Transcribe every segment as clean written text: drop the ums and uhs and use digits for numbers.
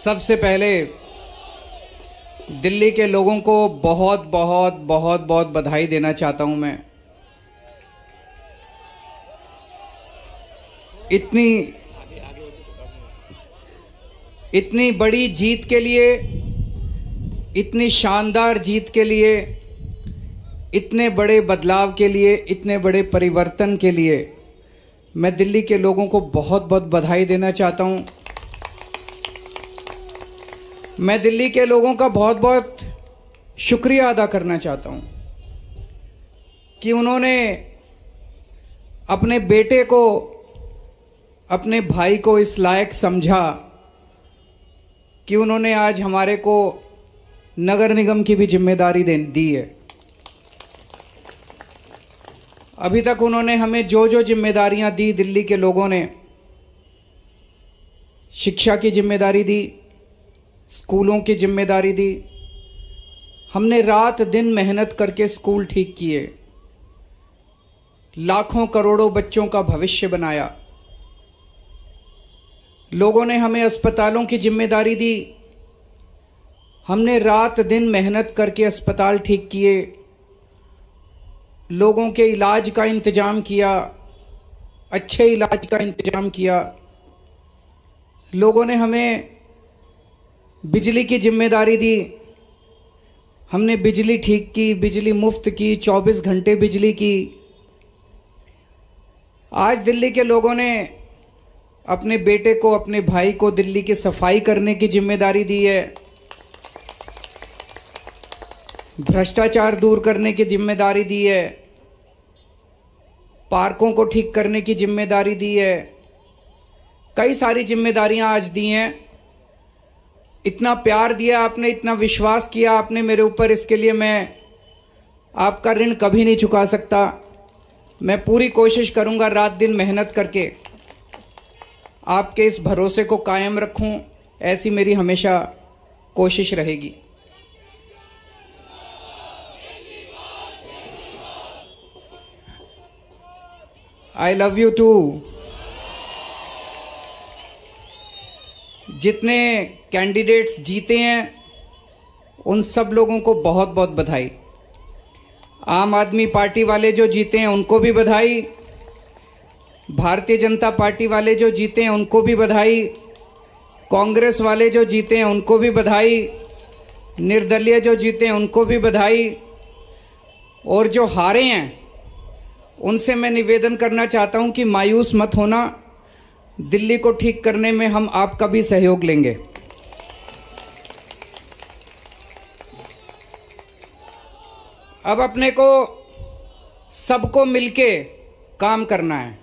सबसे पहले दिल्ली के लोगों को बहुत बहुत बहुत बहुत बधाई देना चाहता हूं मैं। इतनी बड़ी जीत के लिए, इतनी शानदार जीत के लिए, इतने बड़े बदलाव के लिए, इतने बड़े परिवर्तन के लिए मैं दिल्ली के लोगों को बहुत बहुत बधाई देना चाहता हूं। मैं दिल्ली के लोगों का बहुत बहुत शुक्रिया अदा करना चाहता हूं कि उन्होंने अपने बेटे को, अपने भाई को इस लायक समझा कि उन्होंने आज हमारे को नगर निगम की भी जिम्मेदारी दी है। अभी तक उन्होंने हमें जो जो जिम्मेदारियां दी, दिल्ली के लोगों ने शिक्षा की जिम्मेदारी दी, स्कूलों की जिम्मेदारी दी। हमने रात दिन मेहनत करके स्कूल ठीक किए, लाखों करोड़ों बच्चों का भविष्य बनाया। लोगों ने हमें अस्पतालों की जिम्मेदारी दी, हमने रात दिन मेहनत करके अस्पताल ठीक किए, लोगों के इलाज का इंतजाम किया, अच्छे इलाज का इंतजाम किया। लोगों ने हमें बिजली की जिम्मेदारी दी, हमने बिजली ठीक की, बिजली मुफ्त की, 24 घंटे बिजली की। आज दिल्ली के लोगों ने अपने बेटे को, अपने भाई को दिल्ली की सफाई करने की जिम्मेदारी दी है, भ्रष्टाचार दूर करने की जिम्मेदारी दी है, पार्कों को ठीक करने की जिम्मेदारी दी है। कई सारी जिम्मेदारियां आज दी हैं। इतना प्यार दिया आपने, इतना विश्वास किया आपने मेरे ऊपर, इसके लिए मैं आपका ऋण कभी नहीं चुका सकता। मैं पूरी कोशिश करूंगा रात दिन मेहनत करके आपके इस भरोसे को कायम रखूं, ऐसी मेरी हमेशा कोशिश रहेगी। I love you too. जितने कैंडिडेट्स जीते हैं उन सब लोगों को बहुत बहुत बधाई। आम आदमी पार्टी वाले जो जीते हैं उनको भी बधाई, भारतीय जनता पार्टी वाले जो जीते हैं उनको भी बधाई, कांग्रेस वाले जो जीते हैं उनको भी बधाई, निर्दलीय जो जीते हैं उनको भी बधाई, और जो हारे हैं उनसे मैं निवेदन करना चाहता हूं कि मायूस मत होना, दिल्ली को ठीक करने में हम आपका भी सहयोग लेंगे। अब अपने को सबको मिलके काम करना है।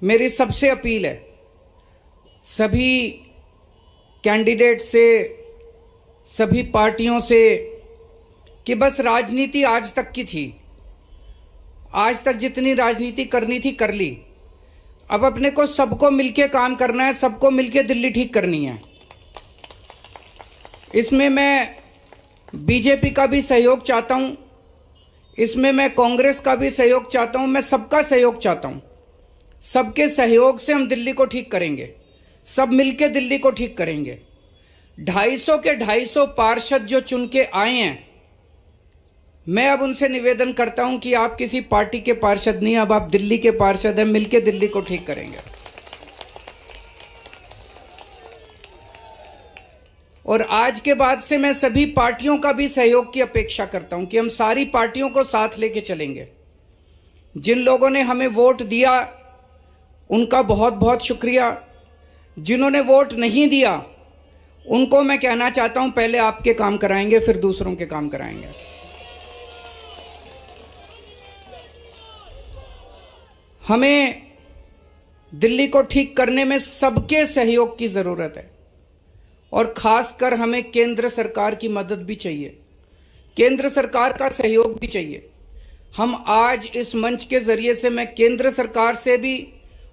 मेरी सबसे अपील है सभी कैंडिडेट से, सभी पार्टियों से, कि बस राजनीति आज तक की थी, आज तक जितनी राजनीति करनी थी कर ली। अब अपने को सबको मिलके काम करना है, सबको मिलके दिल्ली ठीक करनी है। इसमें मैं बीजेपी का भी सहयोग चाहता हूं, इसमें मैं कांग्रेस का भी सहयोग चाहता हूं, मैं सबका सहयोग चाहता हूं। सबके सहयोग से हम दिल्ली को ठीक करेंगे, सब मिलके दिल्ली को ठीक करेंगे। 250 के 250 पार्षद जो चुन के आए हैं, मैं अब उनसे निवेदन करता हूं कि आप किसी पार्टी के पार्षद नहीं, अब आप दिल्ली के पार्षद हैं, मिलके दिल्ली को ठीक करेंगे। और आज के बाद से मैं सभी पार्टियों का भी सहयोग की अपेक्षा करता हूं कि हम सारी पार्टियों को साथ लेके चलेंगे। जिन लोगों ने हमें वोट दिया उनका बहुत बहुत शुक्रिया, जिन्होंने वोट नहीं दिया उनको मैं कहना चाहता हूं पहले आपके काम कराएंगे, फिर दूसरों के काम कराएंगे। हमें दिल्ली को ठीक करने में सबके सहयोग की जरूरत है, और खासकर हमें केंद्र सरकार की मदद भी चाहिए, केंद्र सरकार का सहयोग भी चाहिए। हम आज इस मंच के जरिए से मैं केंद्र सरकार से भी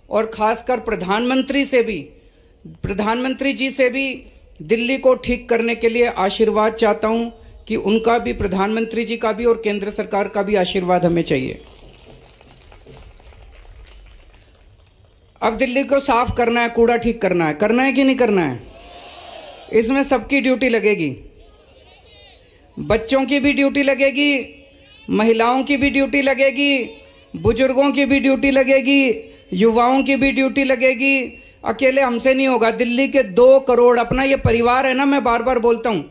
और खासकर प्रधानमंत्री जी से भी दिल्ली को ठीक करने के लिए आशीर्वाद चाहता हूं कि उनका भी, प्रधानमंत्री जी का भी और केंद्र सरकार का भी आशीर्वाद हमें चाहिए। अब दिल्ली को साफ करना है, कूड़ा ठीक करना है कि नहीं करना है? इसमें सबकी ड्यूटी लगेगी, बच्चों की भी ड्यूटी लगेगी, महिलाओं की भी ड्यूटी लगेगी, बुजुर्गों की भी ड्यूटी लगेगी, युवाओं की भी ड्यूटी लगेगी। अकेले हमसे नहीं होगा। दिल्ली के 2 करोड़, अपना ये परिवार है ना, मैं बार बार बोलता हूं,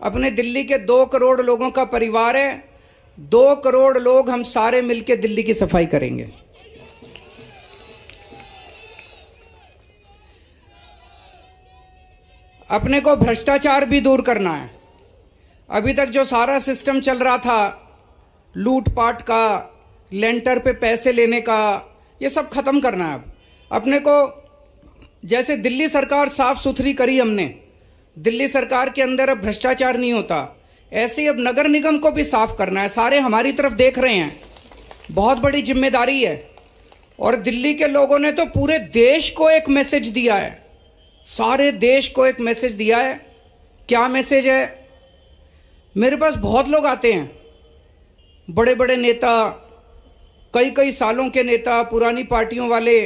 अपने दिल्ली के 2 करोड़ लोगों का परिवार है। 2 करोड़ लोग हम सारे मिलकर दिल्ली की सफाई करेंगे। अपने को भ्रष्टाचार भी दूर करना है। अभी तक जो सारा सिस्टम चल रहा था, लूटपाट का, लेंटर पे पैसे लेने का, ये सब खत्म करना है। अब अपने को, जैसे दिल्ली सरकार साफ सुथरी करी हमने, दिल्ली सरकार के अंदर अब भ्रष्टाचार नहीं होता, ऐसे ही अब नगर निगम को भी साफ करना है। सारे हमारी तरफ देख रहे हैं, बहुत बड़ी जिम्मेदारी है। और दिल्ली के लोगों ने तो पूरे देश को एक मैसेज दिया है, सारे देश को एक मैसेज दिया है। क्या मैसेज है? मेरे पास बहुत लोग आते हैं, बड़े बड़े नेता, कई कई सालों के नेता, पुरानी पार्टियों वाले,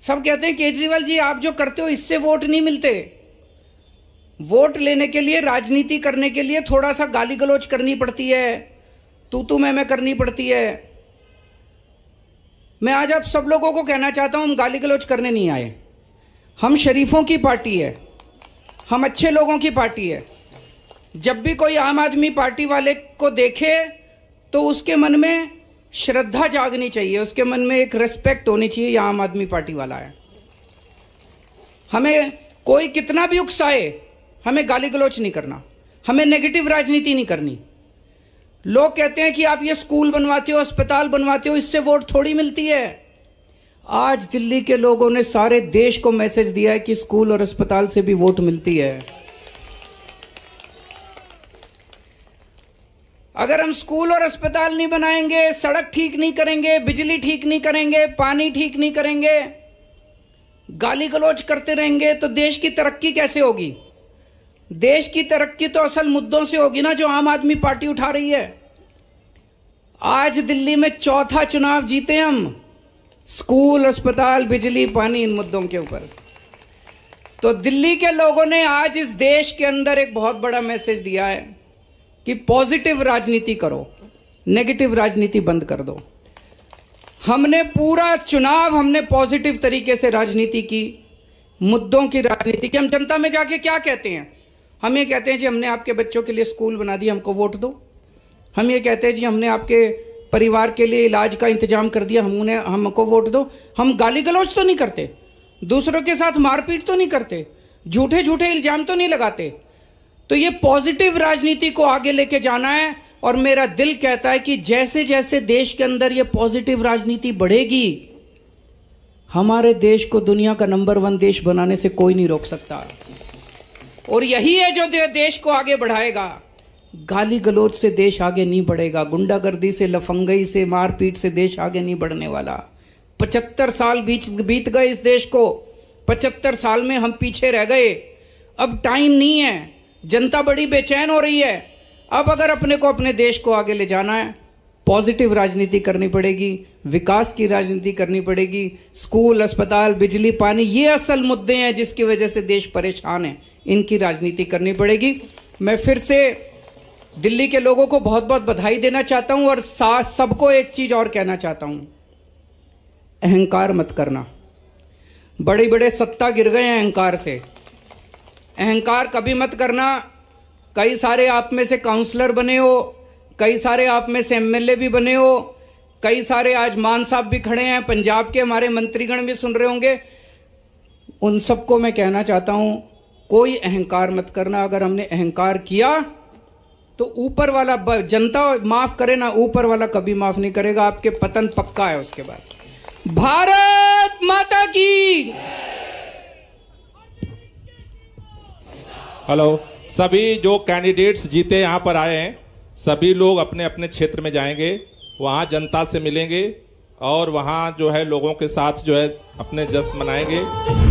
सब कहते हैं केजरीवाल जी आप जो करते हो इससे वोट नहीं मिलते। वोट लेने के लिए, राजनीति करने के लिए थोड़ा सा गाली गलौज करनी पड़ती है, तू मैं करनी पड़ती है। मैं आज आप सब लोगों को कहना चाहता हूं, हम गाली गलौज करने नहीं आए। हम शरीफों की पार्टी है, हम अच्छे लोगों की पार्टी है। जब भी कोई आम आदमी पार्टी वाले को देखे तो उसके मन में श्रद्धा जागनी चाहिए, उसके मन में एक रिस्पेक्ट होनी चाहिए, ये आम आदमी पार्टी वाला है। हमें कोई कितना भी उकसाए, हमें गाली गलौज नहीं करना, हमें नेगेटिव राजनीति नहीं करनी। लोग कहते हैं कि आप ये स्कूल बनवाते हो, अस्पताल बनवाते हो, इससे वोट थोड़ी मिलती है। आज दिल्ली के लोगों ने सारे देश को मैसेज दिया है कि स्कूल और अस्पताल से भी वोट मिलती है। अगर हम स्कूल और अस्पताल नहीं बनाएंगे, सड़क ठीक नहीं करेंगे, बिजली ठीक नहीं करेंगे, पानी ठीक नहीं करेंगे, गाली गलौज करते रहेंगे, तो देश की तरक्की कैसे होगी? देश की तरक्की तो असल मुद्दों से होगी ना, जो आम आदमी पार्टी उठा रही है। आज दिल्ली में 4था चुनाव जीते हम, स्कूल, अस्पताल, बिजली, पानी, इन मुद्दों के ऊपर। तो दिल्ली के लोगों ने आज इस देश के अंदर एक बहुत बड़ा मैसेज दिया है कि पॉजिटिव राजनीति करो, नेगेटिव राजनीति बंद कर दो। हमने पूरा चुनाव हमने पॉजिटिव तरीके से राजनीति की, मुद्दों की राजनीति की। हम जनता में जाके क्या कहते हैं? हम ये कहते हैं जी हमने आपके बच्चों के लिए स्कूल बना दिया, हमको वोट दो। हम ये कहते हैं जी हमने आपके परिवार के लिए इलाज का इंतजाम कर दिया, हमको वोट दो। हम गाली गलौज तो नहीं करते, दूसरों के साथ मारपीट तो नहीं करते, झूठे झूठे इल्जाम तो नहीं लगाते। तो ये पॉजिटिव राजनीति को आगे लेके जाना है। और मेरा दिल कहता है कि जैसे जैसे देश के अंदर ये पॉजिटिव राजनीति बढ़ेगी, हमारे देश को दुनिया का नंबर 1 देश बनाने से कोई नहीं रोक सकता। और यही है जो देश को आगे बढ़ाएगा। गाली गलौज से देश आगे नहीं बढ़ेगा, गुंडागर्दी से, लफंगई से, मारपीट से देश आगे नहीं बढ़ने वाला। 75 साल बीत गए इस देश को, 75 साल में हम पीछे रह गए। अब टाइम नहीं है, जनता बड़ी बेचैन हो रही है। अब अगर अपने को, अपने देश को आगे ले जाना है, पॉजिटिव राजनीति करनी पड़ेगी, विकास की राजनीति करनी पड़ेगी। स्कूल, अस्पताल, बिजली, पानी, ये असल मुद्दे हैं जिसकी वजह से देश परेशान है, इनकी राजनीति करनी पड़ेगी। मैं फिर से दिल्ली के लोगों को बहुत बहुत बधाई देना चाहता हूं और सबको एक चीज और कहना चाहता हूं, अहंकार मत करना। बड़े बड़े सत्ता गिर गए हैं अहंकार से, अहंकार कभी मत करना। कई सारे आप में से काउंसलर बने हो, कई सारे आप में से एमएलए भी बने हो, कई सारे आज मान साहब भी खड़े हैं, पंजाब के हमारे मंत्रीगण भी सुन रहे होंगे। उन सबको मैं कहना चाहता हूं, कोई अहंकार मत करना। अगर हमने अहंकार किया तो ऊपर वाला, जनता माफ करे ना, ऊपर वाला कभी माफ नहीं करेगा, आपके पतन पक्का है। उसके बाद भारत माता की। हेलो, सभी जो कैंडिडेट्स जीते यहाँ पर आए हैं, सभी लोग अपने अपने क्षेत्र में जाएंगे, वहाँ जनता से मिलेंगे और वहाँ जो है लोगों के साथ जो है अपने जश्न मनाएंगे।